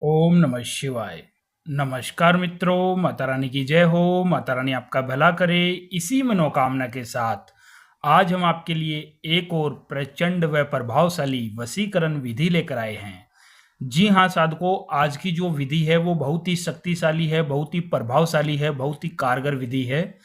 ओम नमः शिवाय। नमस्कार मित्रों, माता रानी की जय हो। माता रानी आपका भला करे, इसी मनोकामना के साथ आज हम आपके लिए एक और प्रचंड व प्रभावशाली वशीकरण विधि लेकर आए हैं। जी हाँ साधकों, आज की जो विधि है वो बहुत ही शक्तिशाली है, बहुत ही प्रभावशाली है, बहुत ही कारगर विधि है।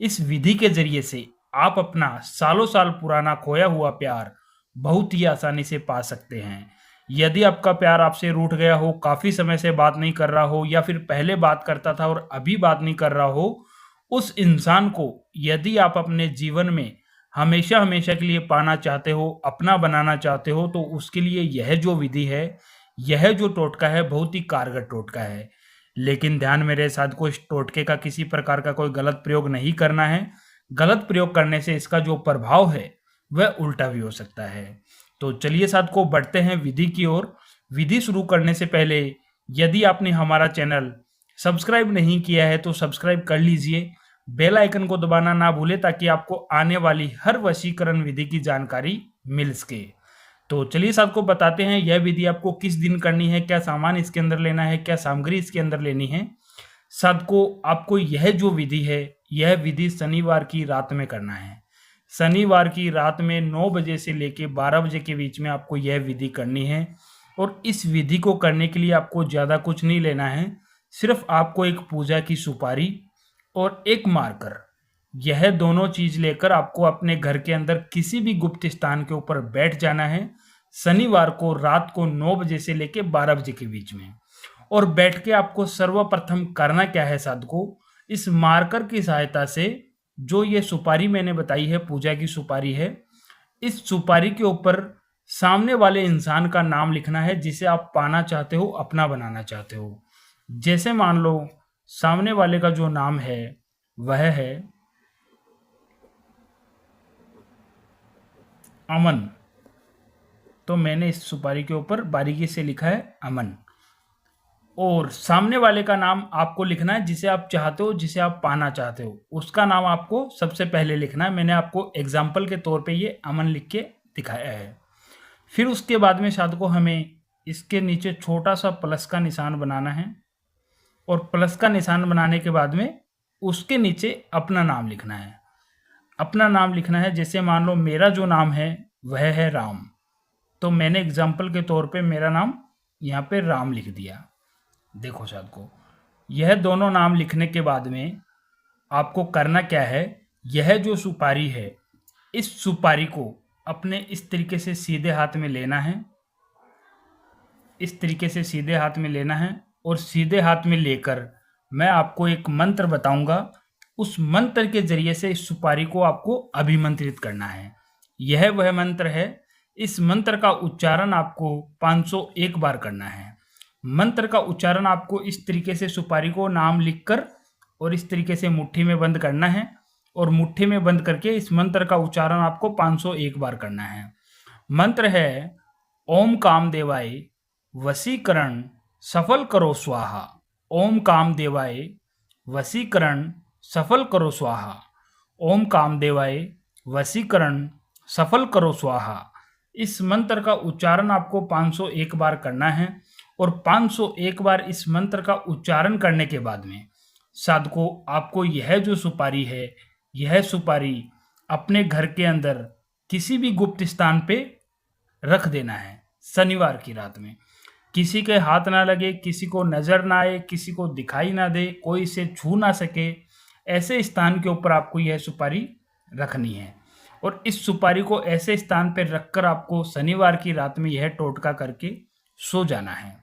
इस विधि के जरिए से आप अपना सालों साल पुराना खोया हुआ प्यार बहुत ही आसानी से पा सकते हैं। यदि आपका प्यार आपसे रूठ गया हो, काफ़ी समय से बात नहीं कर रहा हो, या फिर पहले बात करता था और अभी बात नहीं कर रहा हो, उस इंसान को यदि आप अपने जीवन में हमेशा हमेशा के लिए पाना चाहते हो, अपना बनाना चाहते हो, तो उसके लिए यह जो विधि है, यह जो टोटका है, बहुत ही कारगर टोटका है। लेकिन ध्यान मेरे साथ को, इस टोटके का किसी प्रकार का कोई गलत प्रयोग नहीं करना है। गलत प्रयोग करने से इसका जो प्रभाव है वह उल्टा भी हो सकता है। तो चलिए साथ को बढ़ते हैं विधि की ओर। विधि शुरू करने से पहले यदि आपने हमारा चैनल सब्सक्राइब नहीं किया है तो सब्सक्राइब कर लीजिए। बेल आइकन को दबाना ना भूलें ताकि आपको आने वाली हर वशीकरण विधि की जानकारी मिल सके। तो चलिए साथ को बताते हैं यह विधि आपको किस दिन करनी है, क्या सामान इसके अंदर लेना है, क्या सामग्री इसके अंदर लेनी है। साथ को आपको यह जो विधि है, यह विधि शनिवार की रात में करना है। शनिवार की रात में 9 बजे से लेके 12 बजे के बीच में आपको यह विधि करनी है। और इस विधि को करने के लिए आपको ज़्यादा कुछ नहीं लेना है, सिर्फ आपको एक पूजा की सुपारी और एक मार्कर, यह दोनों चीज लेकर आपको अपने घर के अंदर किसी भी गुप्त स्थान के ऊपर बैठ जाना है शनिवार को रात को 9 बजे से लेके 12 बजे के बीच में। और बैठ के आपको सर्वप्रथम करना क्या है साधको, इस मार्कर की सहायता से जो ये सुपारी मैंने बताई है, पूजा की सुपारी है, इस सुपारी के ऊपर सामने वाले इंसान का नाम लिखना है जिसे आप पाना चाहते हो, अपना बनाना चाहते हो। जैसे मान लो सामने वाले का जो नाम है वह है अमन, तो मैंने इस सुपारी के ऊपर बारीकी से लिखा है अमन। और सामने वाले का नाम आपको लिखना है जिसे आप चाहते हो, जिसे आप पाना चाहते हो, उसका नाम आपको सबसे पहले लिखना है। मैंने आपको एग्जाम्पल के तौर पे ये अमन लिख के दिखाया है। फिर उसके बाद में साथ को हमें इसके नीचे छोटा सा प्लस का निशान बनाना है। और प्लस का निशान बनाने के बाद में उसके नीचे अपना नाम लिखना है। अपना नाम लिखना है, जैसे मान लो मेरा जो नाम है वह है राम, तो मैंने एग्जाम्पल के तौर पे मेरा नाम यहाँ पे राम लिख दिया। देखो साथ को, यह दोनों नाम लिखने के बाद में आपको करना क्या है, यह जो सुपारी है, इस सुपारी को अपने इस तरीके से सीधे हाथ में लेना है, इस तरीके से सीधे हाथ में लेना है। और सीधे हाथ में लेकर मैं आपको एक मंत्र बताऊंगा, उस मंत्र के जरिए से इस सुपारी को आपको अभिमंत्रित करना है। यह वह मंत्र है, इस मंत्र का उच्चारण आपको 501 बार करना है। मंत्र का उच्चारण आपको इस तरीके से सुपारी को नाम लिखकर और इस तरीके से मुट्ठी में बंद करना है। और मुट्ठी में बंद करके इस मंत्र का उच्चारण आपको 501 बार करना है। मंत्र है ओम कामदेवाय वशीकरण सफल करो स्वाहा। ओम कामदेवाय वशीकरण सफल करो स्वाहा। ओम कामदेवाय वशीकरण सफल करो स्वाहा। इस मंत्र का उच्चारण आपको 501 बार करना है। और 501 बार इस मंत्र का उच्चारण करने के बाद में साधको आपको यह जो सुपारी है, यह सुपारी अपने घर के अंदर किसी भी गुप्त स्थान पे रख देना है शनिवार की रात में। किसी के हाथ ना लगे, किसी को नजर ना आए, किसी को दिखाई ना दे, कोई इसे छू ना सके, ऐसे स्थान के ऊपर आपको यह सुपारी रखनी है। और इस सुपारी को ऐसे स्थान पर रखकर आपको शनिवार की रात में यह टोटका करके सो जाना है।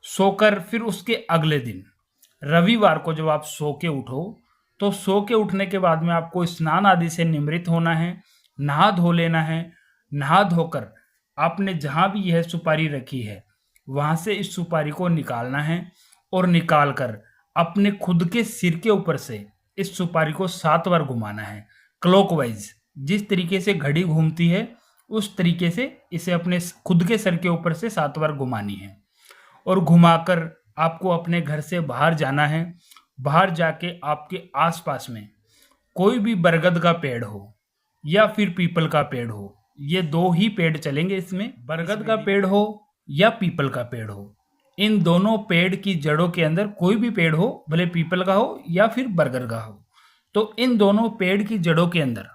सोकर फिर उसके अगले दिन रविवार को जब आप सो के उठो, तो सो के उठने के बाद में आपको स्नान आदि से निमृत होना है, नहा धो लेना है। नहा धोकर आपने जहाँ भी यह सुपारी रखी है वहाँ से इस सुपारी को निकालना है। और निकाल कर अपने खुद के सिर के ऊपर से इस सुपारी को 7 बार घुमाना है क्लॉकवाइज। जिस तरीके से घड़ी घूमती है उस तरीके से इसे अपने खुद के सर के ऊपर से 7 बार घुमानी है। और घुमाकर आपको अपने घर से बाहर जाना है। बाहर जाके आपके आसपास में कोई भी बरगद का पेड़ हो या फिर पीपल का पेड़ हो, ये दो ही पेड़ चलेंगे इसमें, बरगद का पेड़ हो या पीपल का पेड़ हो, इन दोनों पेड़ की जड़ों के अंदर, कोई भी पेड़ हो, भले पीपल का हो या फिर बरगद का हो, तो इन दोनों पेड़ की जड़ों के अंदर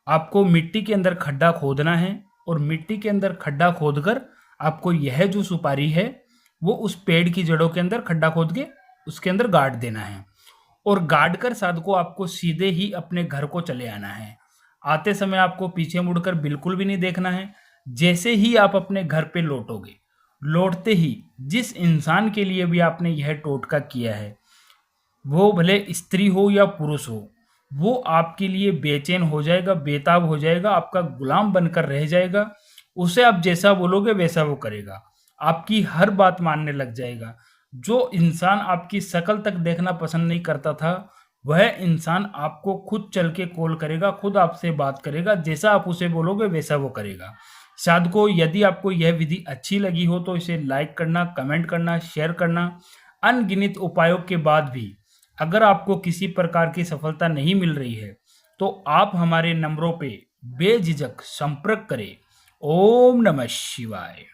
आपको मिट्टी के अंदर खड्डा खोदना है और मिट्टी के अंदर खड्डा खोदकर आपको यह जो सुपारी है वो उस पेड़ की जड़ों के अंदर खड्डा खोद के उसके अंदर गाड़ देना है। और गाड़ कर साध को आपको सीधे ही अपने घर को चले आना है। आते समय आपको पीछे मुड़कर बिल्कुल भी नहीं देखना है। जैसे ही आप अपने घर पे लौटोगे, लौटते ही जिस इंसान के लिए भी आपने यह टोटका किया है, वो भले स्त्री हो या पुरुष हो, वो आपके लिए बेचैन हो जाएगा, बेताब हो जाएगा, आपका गुलाम बनकर रह जाएगा। उसे आप जैसा बोलोगे वैसा वो करेगा, आपकी हर बात मानने लग जाएगा। जो इंसान आपकी शक्ल तक देखना पसंद नहीं करता था, वह इंसान आपको खुद चल के कॉल करेगा, खुद आपसे बात करेगा, जैसा आप उसे बोलोगे वैसा वो करेगा। साधको, यदि आपको यह विधि अच्छी लगी हो तो इसे लाइक करना, कमेंट करना, शेयर करना। अनगिनत उपायों के बाद भी अगर आपको किसी प्रकार की सफलता नहीं मिल रही है तो आप हमारे नंबरों पे बेझिझक संपर्क करें। ओम नमः शिवाय।